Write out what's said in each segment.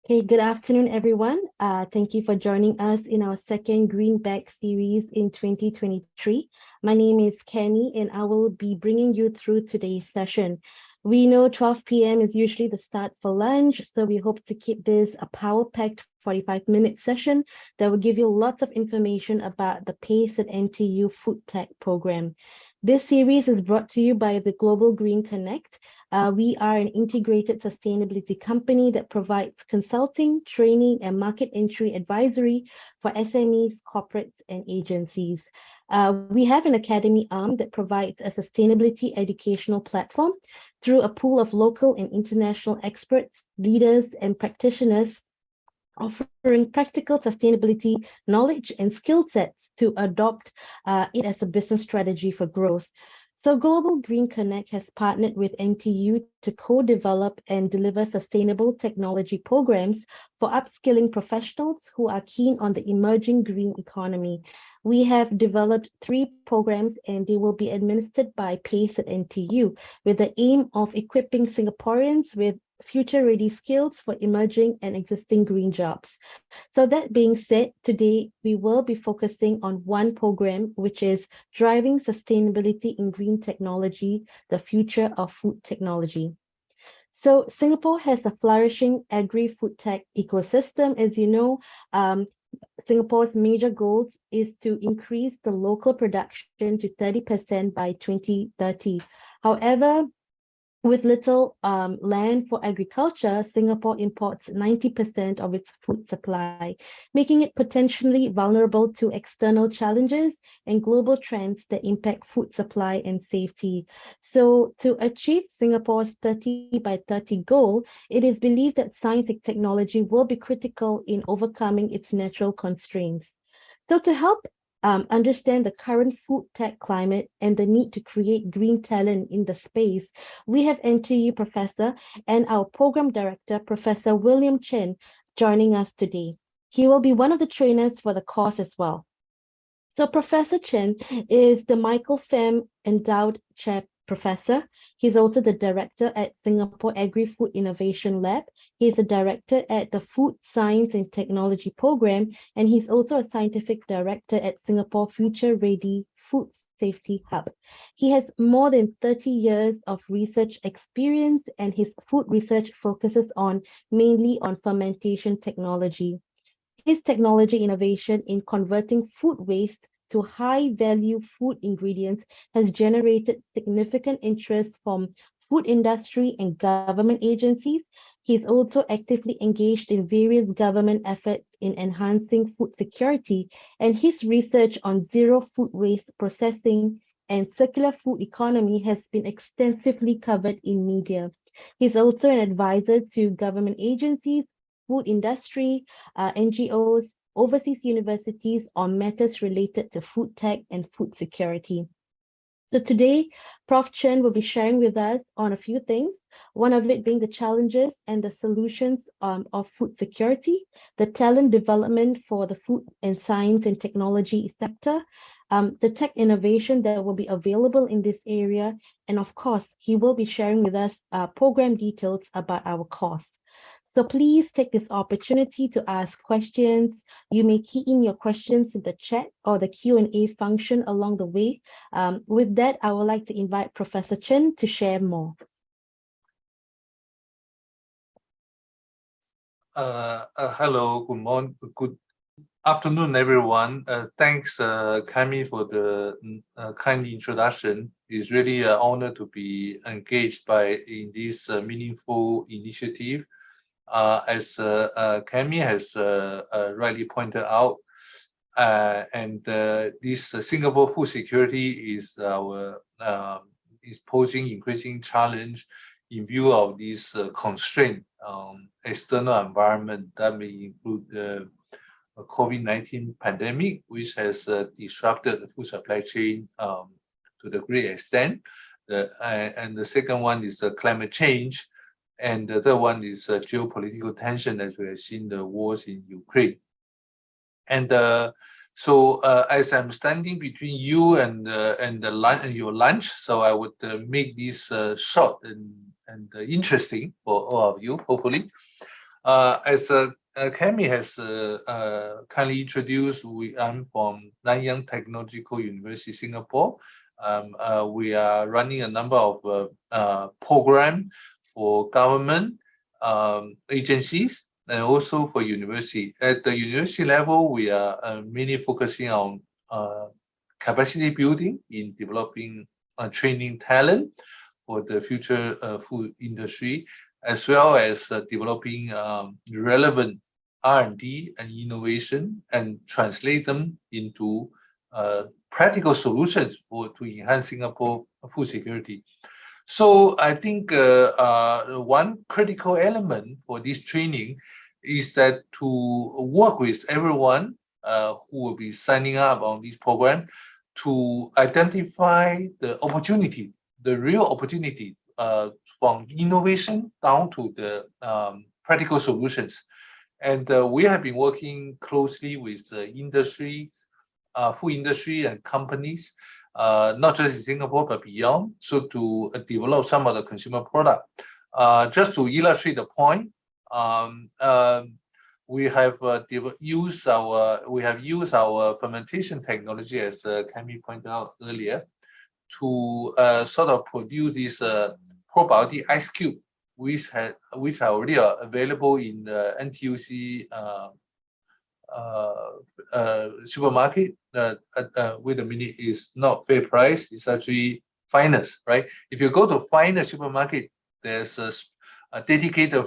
Okay, good afternoon, everyone. Thank you for joining us in our second Green Bag series in 2023. My name is Kenny, and I will be bringing you through today's session. We know 12 p.m. is usually the start for lunch, so we hope to keep this a power-packed 45-minute session that will give you lots of information about the PACE at NTU Food Tech program. This series is brought to you by the Global Green Connect. We are an integrated sustainability company that provides consulting, training, and market entry advisory for SMEs, corporates, and agencies. We have an academy arm that provides a sustainability educational platform through a pool of local and international experts, leaders, and practitioners offering practical sustainability knowledge and skill sets to adopt it as a business strategy for growth. So Global Green Connect has partnered with NTU to co-develop and deliver sustainable technology programs for upskilling professionals who are keen on the emerging green economy. We have developed 3 programs and they will be administered by PACE at NTU with the aim of equipping Singaporeans with future-ready skills for emerging and existing green jobs. So that being said, today we will be focusing on one program, which is Driving Sustainability in Green Technology, the Future of Food Technology. So Singapore has a flourishing agri-food tech ecosystem. As you know, Singapore's major goals is to increase the local production to 30% by 2030. However, with little land for agriculture, Singapore imports 90% of its food supply, making it potentially vulnerable to external challenges and global trends that impact food supply and safety. So to achieve Singapore's 30 by 30 goal, it is believed that science and technology will be critical in overcoming its natural constraints. So to help understand the current food tech climate and the need to create green talent in the space, we have NTU professor and our program director, Professor William Chen, joining us today. He will be one of the trainers for the course as well. So Professor Chen is the Michael Pham Endowed Chair Professor. He's also the director at Singapore Agri-Food Innovation Lab. He's a director at the Food Science and Technology Program, and he's also a scientific director at Singapore Future Ready Food Safety Hub. He has more than 30 years of research experience, and his food research focuses mainly on fermentation technology. His technology innovation in converting food waste to high-value food ingredients has generated significant interest from food industry and government agencies. He's also actively engaged in various government efforts in enhancing food security, and his research on zero food waste processing and circular food economy has been extensively covered in media. He's also an advisor to government agencies, food industry, NGOs, overseas universities on matters related to food tech and food security. So today, Prof. Chen will be sharing with us on a few things, one of it being the challenges and the solutions of food security, the talent development for the food and science and technology sector, the tech innovation that will be available in this area, and of course, he will be sharing with us program details about our course. So please take this opportunity to ask questions. You may key in your questions in the chat or the Q&A function along the way. With that, I would like to invite Professor Chen to share more. Hello, good morning, good afternoon, everyone. Thanks, Cami, for the kind introduction. It's really an honor to be engaged in this meaningful initiative. As Cami has rightly pointed out, and this Singapore food security is posing increasing challenge in view of this constraint external environment that may include the COVID-19 pandemic, which has disrupted the food supply chain to the great extent. And the second one is climate change. And the third one is geopolitical tension, as we have seen the wars in Ukraine. And so as I'm standing between you and your lunch, so I would make this short and interesting for all of you, hopefully. As Kemi has kindly introduced, I'm from Nanyang Technological University, Singapore. We are running a number of programs for government agencies and also for university. At the university level, we are mainly focusing on capacity building in developing training talent for the future food industry, as well as developing relevant R&D and innovation and translate them into practical solutions to enhance Singapore food security. So I think one critical element for this training is that to work with everyone who will be signing up on this program to identify the opportunity, the real opportunity from innovation down to the practical solutions. And we have been working closely with the industry, food industry and companies, not just in Singapore, but beyond, so to develop some of the consumer product. Just to illustrate the point, we have used our fermentation technology, as Kemi pointed out earlier, to sort of produce this probiotic ice cube, which are already available in the NTUC supermarket. Wait a minute, it's not fair price, it's actually Finest, right? If you go to Finest supermarket, there's a dedicated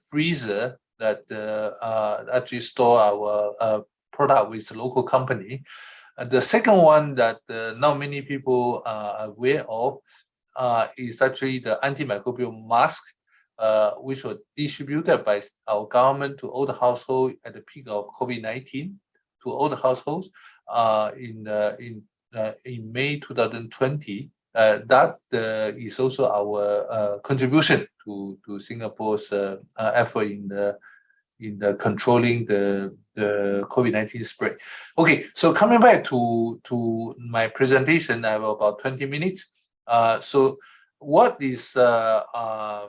freezer that actually store our product with the local company. The second one that not many people are aware of is actually the antimicrobial mask, which was distributed by our government to all the households at the peak of COVID-19, to all the households in May 2020. That is also our contribution to Singapore's effort in the controlling the COVID-19 spread. Okay, so coming back to my presentation, I have about 20 minutes. So what is the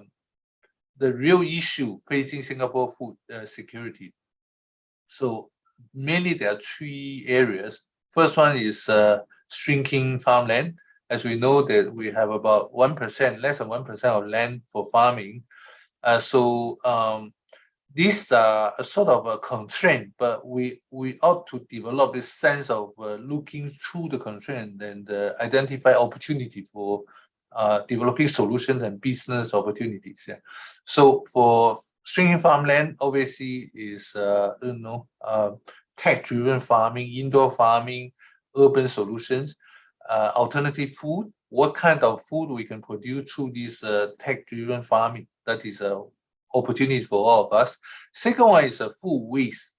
real issue facing Singapore food security? So mainly there are three areas. First one is shrinking farmland. As we know that we have about 1%, less than 1% of land for farming. These are a sort of a constraint, but we ought to develop this sense of looking through the constraint and identify opportunity for developing solutions and business opportunities. Yeah. So for shrinking farmland, obviously is tech-driven farming, indoor farming, urban solutions, alternative food. What kind of food we can produce through this tech-driven farming? That is a opportunity for all of us. Second one is food waste.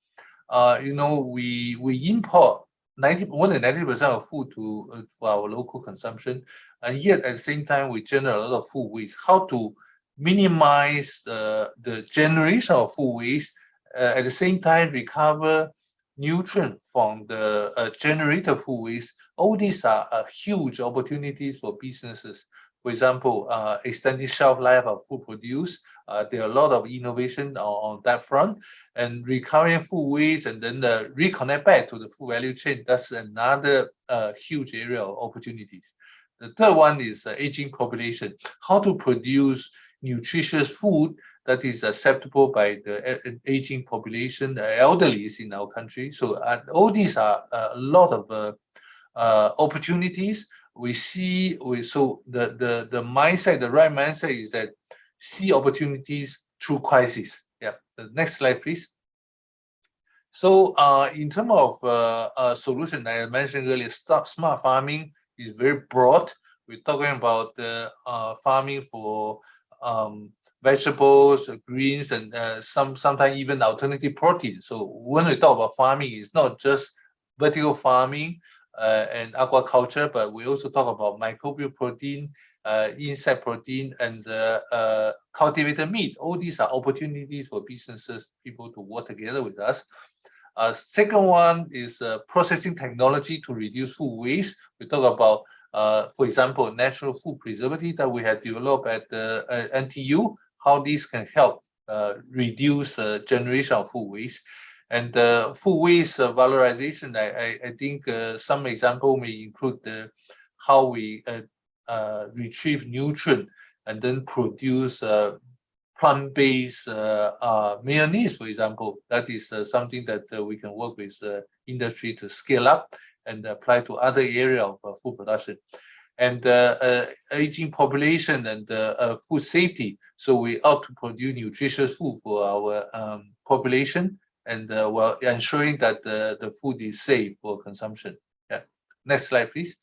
We import more than 90% of food for our local consumption, and yet at the same time we generate a lot of food waste. How to minimize the generation of food waste, at the same time recover nutrients from the generated food waste? All these are huge opportunities for businesses. For example, extending shelf life of food produce. There are a lot of innovation on that front, and recovering food waste and then reconnect back to the food value chain. That's another huge area of opportunities. The third one is aging population. How to produce nutritious food that is acceptable by the aging population, elderly in our country. So all these are a lot of opportunities. We see, so the mindset, the right mindset is that see opportunities through crisis. Yeah, the next slide, please. So in terms of solution, I mentioned earlier, smart farming is very broad. We're talking about farming for vegetables, greens, and sometimes even alternative proteins. So when we talk about farming, it's not just vertical farming and aquaculture, but we also talk about microbial protein, insect protein, and cultivated meat. All these are opportunities for businesses, people to work together with us. Second one is processing technology to reduce food waste. We talk about, for example, natural food preservative that we have developed at the NTU, how these can help reduce generation of food waste. And food waste valorization, I think some example may include how we retrieve nutrient and then produce plant-based mayonnaise, for example. That is something that we can work with industry to scale up and apply to other area of food production. And aging population and food safety. So we ought to produce nutritious food for our population, and while ensuring that the food is safe for consumption. Yeah. Next slide, please.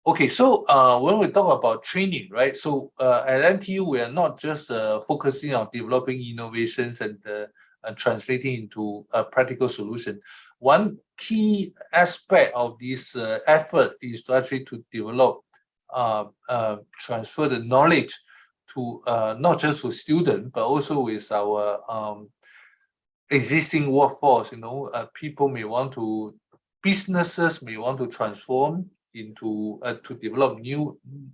Okay, so when we talk about training, right? So at NTU, we are not just focusing on developing innovations and translating into a practical solution. One key aspect of this effort is to actually to develop, transfer the knowledge to not just for students, but also with our existing workforce. You know, people may want to, businesses may want to transform into to develop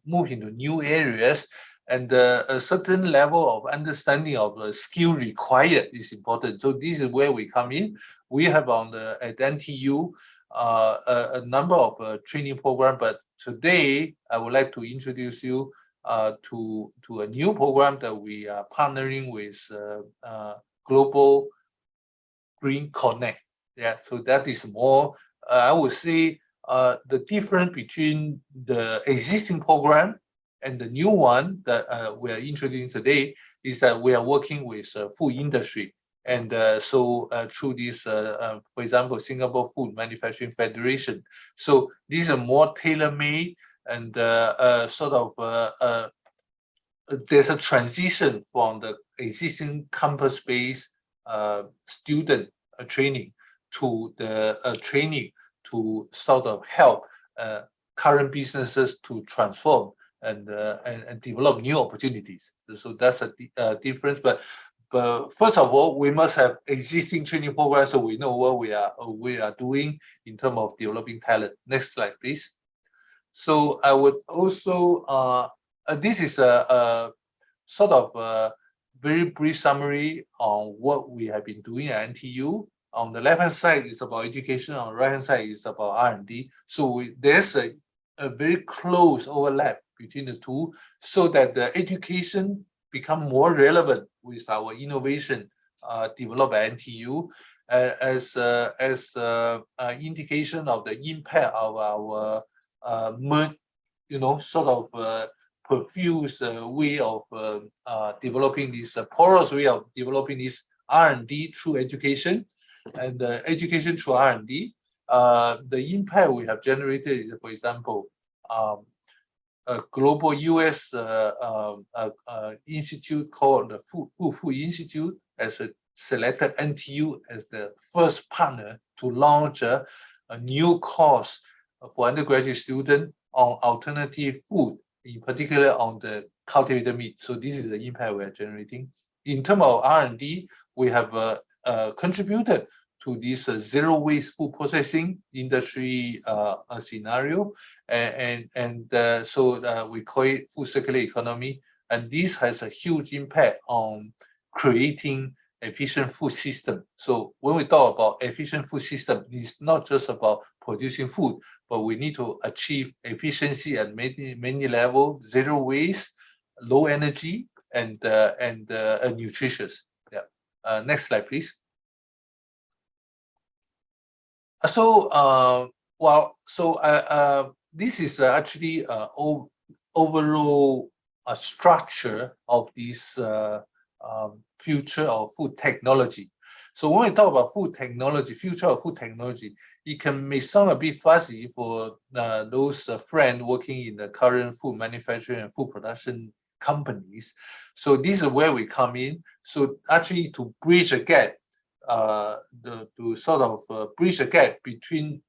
move into new areas, and a certain level of understanding of the skill required is important. So this is where we come in. We have at NTU a number of training programs, but today I would like to introduce you to a new program that we are partnering with Global Green Connect. Yeah, so that is more, I would say, the difference between the existing program and the new one that we are introducing today is that we are working with food industry. And so through this, for example, Singapore Food Manufacturing Federation. So these are more tailor-made and sort of, there's a transition from the existing campus-based student training to the training to sort of help current businesses to transform and develop new opportunities. So that's a difference. But first of all, we must have existing training programs so we know what we are doing in terms of developing talent. Next slide, please. So I would also this is a sort of a very brief summary on what we have been doing at NTU. On the left-hand side is about education, on the right-hand side is about R&D. So there's a very close overlap between the two so that the education become more relevant with our innovation developed at NTU as indication of the impact of our sort of profuse way of developing this porous way of developing this R&D through education. And education through R&D, the impact we have generated is, for example, a global US institute called the Food Institute has selected NTU as the first partner to launch a new course for undergraduate students on alternative food, in particular on the cultivated meat. So this is the impact we are generating. In terms of R&D, we have contributed to this zero waste food processing industry scenario, so we call it food circular economy, and this has a huge impact on creating efficient food system. So when we talk about efficient food system, it's not just about producing food, but we need to achieve efficiency at many levels: zero waste, low energy, and nutritious. Yeah. Next slide, please. So this is actually overall structure of this future of food technology. So when we talk about food technology, future of food technology, it may sound a bit fuzzy for those friends working in the current food manufacturing and food production companies. So this is where we come in. So actually to bridge a gap, to sort of bridge the gap between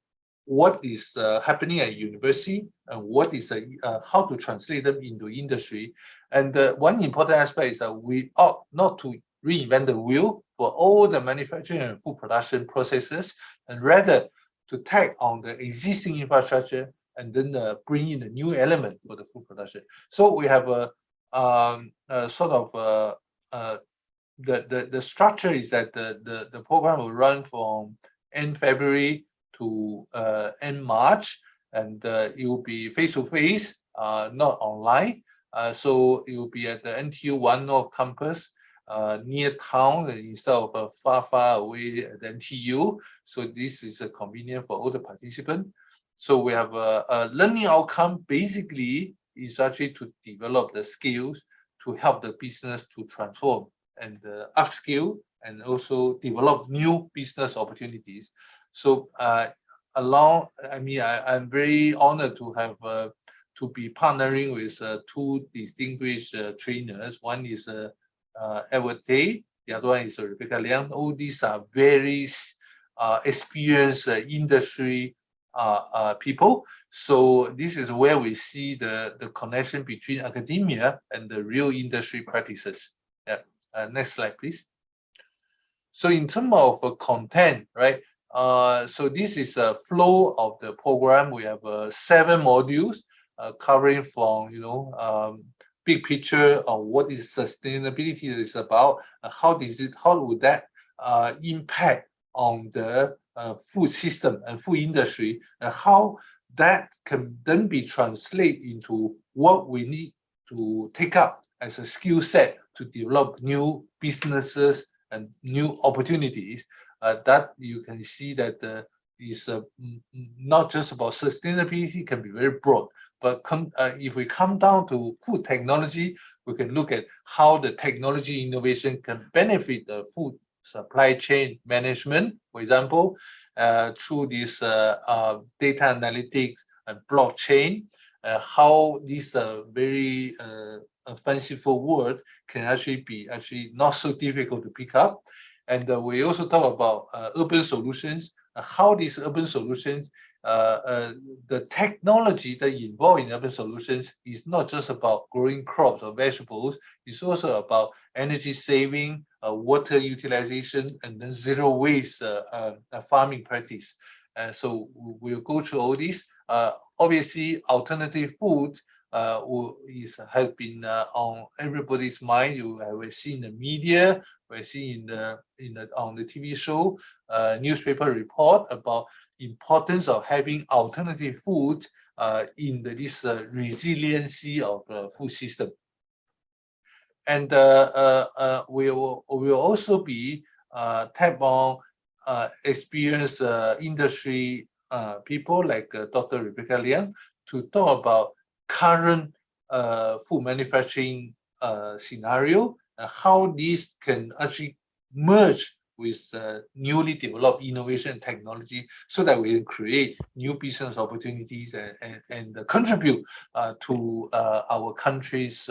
what is happening at university and what is how to translate them into industry. And one important aspect is that we ought not to reinvent the wheel for all the manufacturing and food production processes, and rather to tag on the existing infrastructure and then bring in a new element for the food production. So we have sort of the structure is that the program will run from end February to end March, and it will be face-to-face, not online. So it will be at the NTU One North campus, near town instead of far away at NTU. So this is convenient for all the participants. So we have a learning outcome. Basically, is actually to develop the skills to help the business to transform and upskill and also develop new business opportunities. So I'm very honored to have to be partnering with two distinguished trainers. One is Edward Day, the other one is Rebecca Liang. All these are very experienced industry people. So this is where we see the connection between academia and the real industry practices. Yeah. Next slide, please. So in terms of content, right? So this is a flow of the program. We have 7 modules covering from big picture of what is sustainability is about, and how would that impact on the food system and food industry, and how that can then be translated into what we need to take up as a skill set to develop new businesses and new opportunities. That you can see that is not just about sustainability, can be very broad. But if we come down to food technology, we can look at how the technology innovation can benefit the food supply chain management, for example, through this data analytics and blockchain, how this very fanciful word can actually be not so difficult to pick up. And we also talk about urban solutions, how these urban solutions, the technology that involved in urban solutions is not just about growing crops or vegetables, it's also about energy saving, water utilization, and then zero waste farming practice. So we'll go through all this. Obviously, alternative food has been on everybody's mind. We've seen the media, we've seen on the TV show, newspaper report about importance of having alternative food in this resiliency of the food system. And we will also be tap on experienced industry people like Dr. Rebecca Liang to talk about current food manufacturing scenario and how this can actually merge with newly developed innovation technology so that we can create new business opportunities and contribute to our country's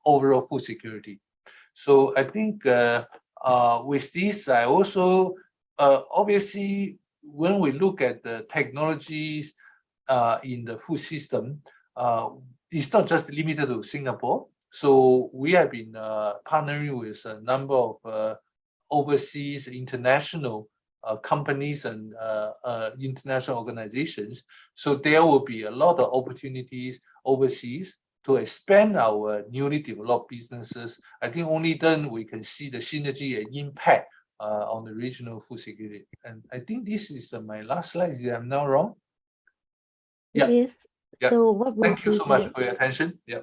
overall food security. So I think with this, I also, obviously, when we look at the technologies in the food system, it's not just limited to Singapore. So we have been partnering with a number of overseas international companies and international organizations. So there will be a lot of opportunities overseas to expand our newly developed businesses. I think only then we can see the synergy and impact on the regional food security. And I think this is my last slide. If I'm not wrong. Yeah. Yes. Yeah. So what we'll Thank you do so much here- for your attention. Yeah.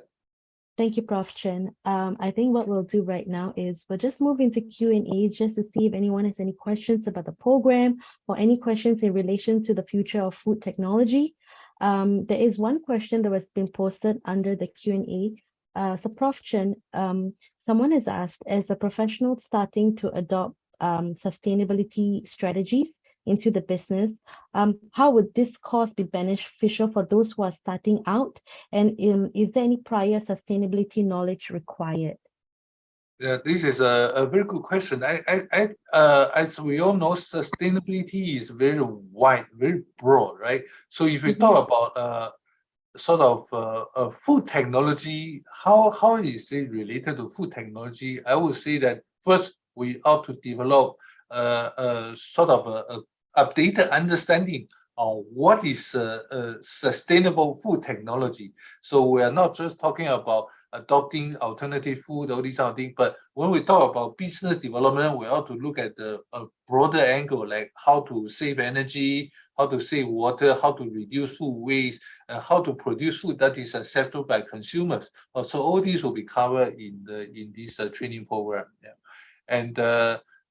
Thank you, Prof. Chen. I think what we'll do right now is we'll just move into Q&A just to see if anyone has any questions about the program or any questions in relation to the future of food technology. There is one question that was been posted under the Q&A. So Prof. Chen, someone has asked, as a professional starting to adopt sustainability strategies into the business, how would this course be beneficial for those who are starting out? And is there any prior sustainability knowledge required? Yeah, this is a very good question. As we all know, sustainability is very wide, very broad, right? So if we talk about sort of food technology, how is it related to food technology? I would say that first we ought to develop sort of a updated understanding on what is sustainable food technology. So we are not just talking about adopting alternative food, all these kind of things. But when we talk about business development, we ought to look at the broader angle, like how to save energy, how to save water, how to reduce food waste, and how to produce food that is acceptable by consumers. So all these will be covered in this training program. Yeah. And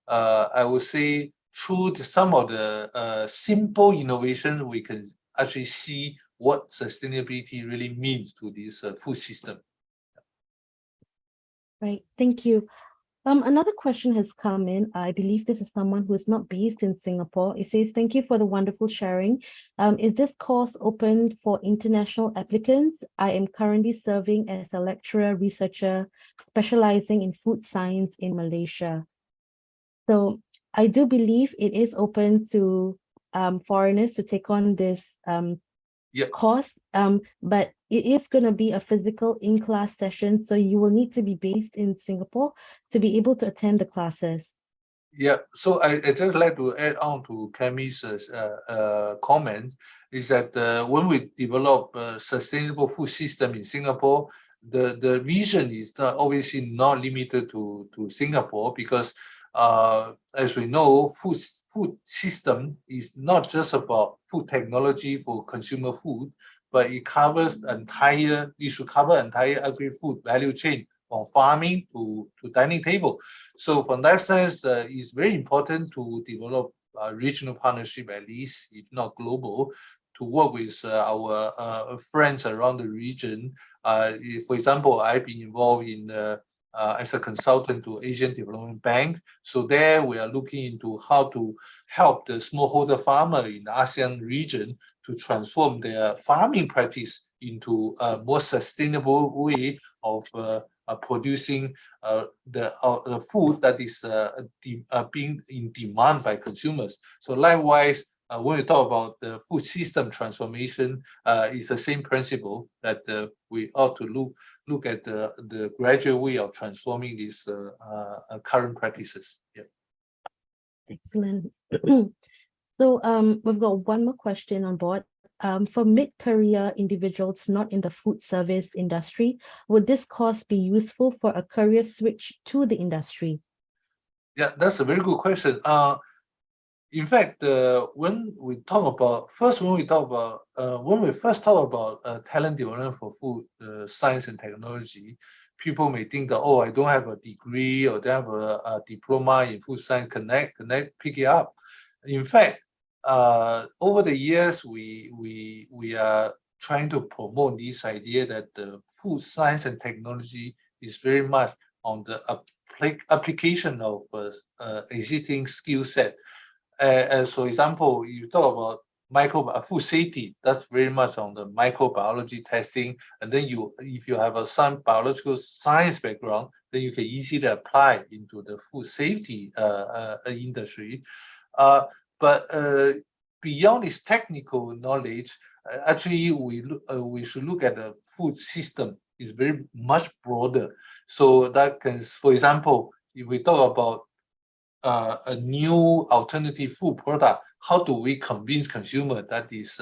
I would say through some of the simple innovation, we can actually see what sustainability really means to this food system. Right, thank you. Another question has come in. I believe this is someone who is not based in Singapore. It says, thank you for the wonderful sharing. Is this course open for international applicants? I am currently serving as a lecturer researcher specializing in food science in Malaysia. So I do believe it is open to foreigners to take on this course, but it is going to be a physical in-class session, so you will need to be based in Singapore to be able to attend the classes. Yeah, so I just like to add on to Cammie's comment, is that when we develop a sustainable food system in Singapore, the vision is obviously not limited to Singapore, because as we know, food system is not just about food technology for consumer food, but it should cover entire agri-food value chain, from farming to dining table. So from that sense, it's very important to develop a regional partnership, at least, if not global, to work with our friends around the region. For example, I've been involved in as a consultant to Asian Development Bank. So there we are looking into how to help the smallholder farmer in the ASEAN region to transform their farming practice into a more sustainable way of producing the food that is being in demand by consumers. So likewise, when we talk about the food system transformation, it's the same principle that we ought to look at the gradual way of transforming these current practices. Yeah. Excellent. So we've got one more question on board. For mid-career individuals not in the food service industry, would this course be useful for a career switch to the industry? Yeah, that's a very good question. In fact, when we first talk about talent development for food science and technology, people may think that, oh, I don't have a degree or don't have a diploma in food science, can I pick it up? In fact, over the years, we are trying to promote this idea that the food science and technology is very much on the application of existing skill set. As for example, you talk about food safety, that's very much on the microbiology testing. And then if you have some biological science background, then you can easily apply into the food safety industry. But beyond this technical knowledge, actually we should look at the food system. It's very much broader. So that can, for example, if we talk about a new alternative food product, how do we convince consumer that is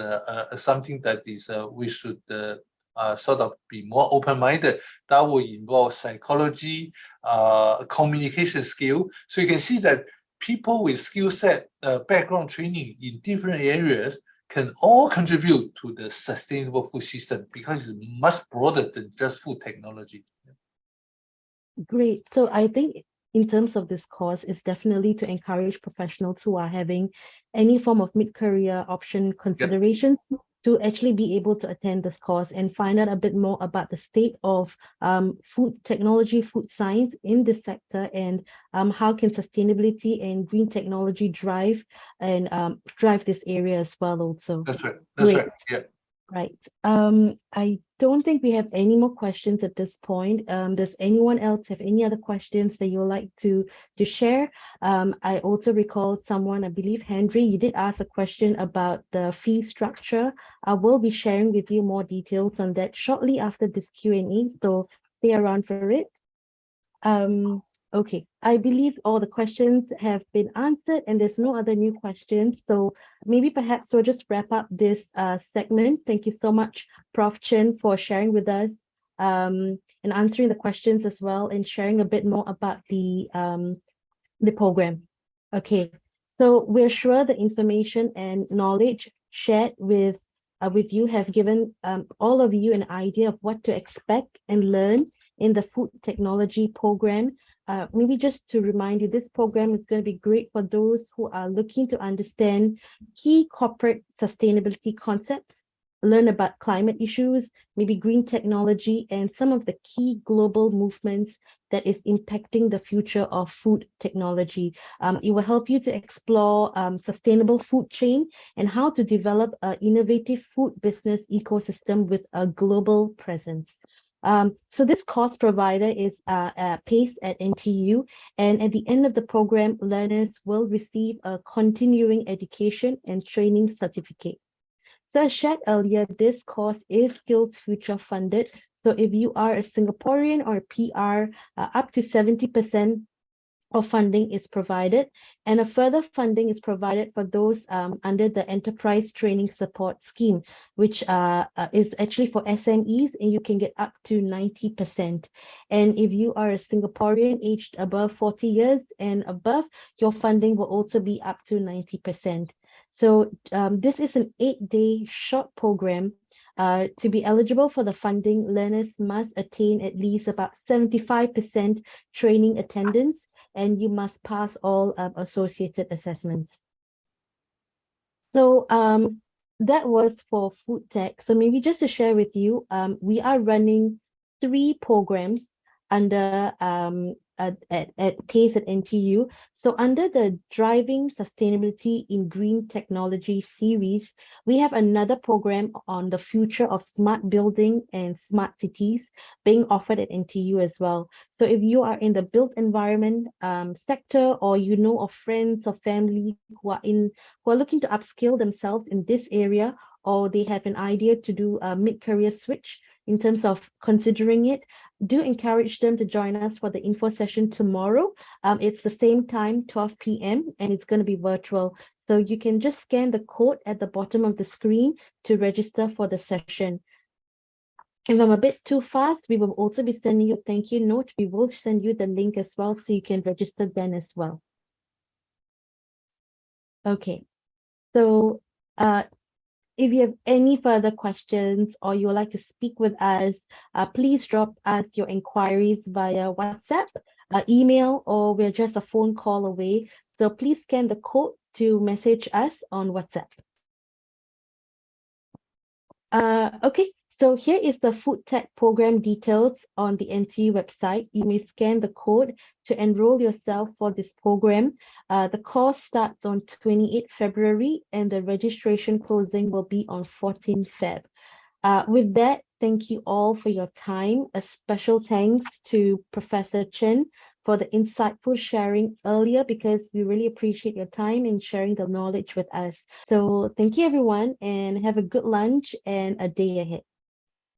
something that is we should sort of be more open-minded? That will involve psychology, communication skill. So you can see that people with skill set, background training in different areas can all contribute to the sustainable food system, because it's much broader than just food technology. Great. So I think in terms of this course, is definitely to encourage professionals who are having any form of mid-career option considerations to actually be able to attend this course and find out a bit more about the state of food technology, food science in this sector, and how can sustainability and green technology drive this area as well also. That's right. That's right. Yeah. Right. I don't think we have any more questions at this point. Does anyone else have any other questions that you would like to share? I also recall someone, I believe Henry, you did ask a question about the fee structure. I will be sharing with you more details on that shortly after this Q&A, so stay around for it. Okay, I believe all the questions have been answered and there's no other new questions. So maybe perhaps we'll just wrap up this segment. Thank you so much, Prof. Chen, for sharing with us and answering the questions as well, and sharing a bit more about the program. Okay, so we're sure the information and knowledge shared with you have given all of you an idea of what to expect and learn in the food technology program. Maybe just to remind you, this program is going to be great for those who are looking to understand key corporate sustainability concepts, learn about climate issues, maybe green technology, and some of the key global movements that is impacting the future of food technology. It will help you to explore sustainable food chain and how to develop an innovative food business ecosystem with a global presence. So this course provider is PACE at NTU, and at the end of the program, learners will receive a continuing education and training certificate. So as shared earlier, this course is Skills Future funded. So if you are a Singaporean or a PR, up to 70% of funding is provided, and a further funding is provided for those under the Enterprise Training Support Scheme, which is actually for SMEs, and you can get up to 90%. And if you are a Singaporean aged above 40 years and above, your funding will also be up to 90%. So this is an 8-day short program. To be eligible for the funding, learners must attain at least about 75% training attendance, and you must pass all associated assessments. So that was for food tech. So maybe just to share with you, we are running 3 programs under at PACE at NTU. So under the Driving Sustainability in Green Technology series, we have another program on the future of smart building and smart cities being offered at NTU as well. So if you are in the built environment sector, or you know of friends or family who are looking to upskill themselves in this area, or they have an idea to do a mid-career switch in terms of considering it, do encourage them to join us for the info session tomorrow. It's the same time, 12 p.m., and it's going to be virtual. So you can just scan the code at the bottom of the screen to register for the session. If I'm a bit too fast, we will also be sending you a thank you note. We will send you the link as well, so you can register then as well. Okay, so if you have any further questions or you would like to speak with us, please drop us your inquiries via WhatsApp, email, or we're just a phone call away. So please scan the code to message us on WhatsApp. Okay, so here is the food tech program details on the NTU website. You may scan the code to enroll yourself for this program. The course starts on 28 February and the registration closing will be on 14 Feb. With that, thank you all for your time. A special thanks to Professor Chen for the insightful sharing earlier, because we really appreciate your time in sharing the knowledge with us. So thank you everyone, and have a good lunch and a day ahead.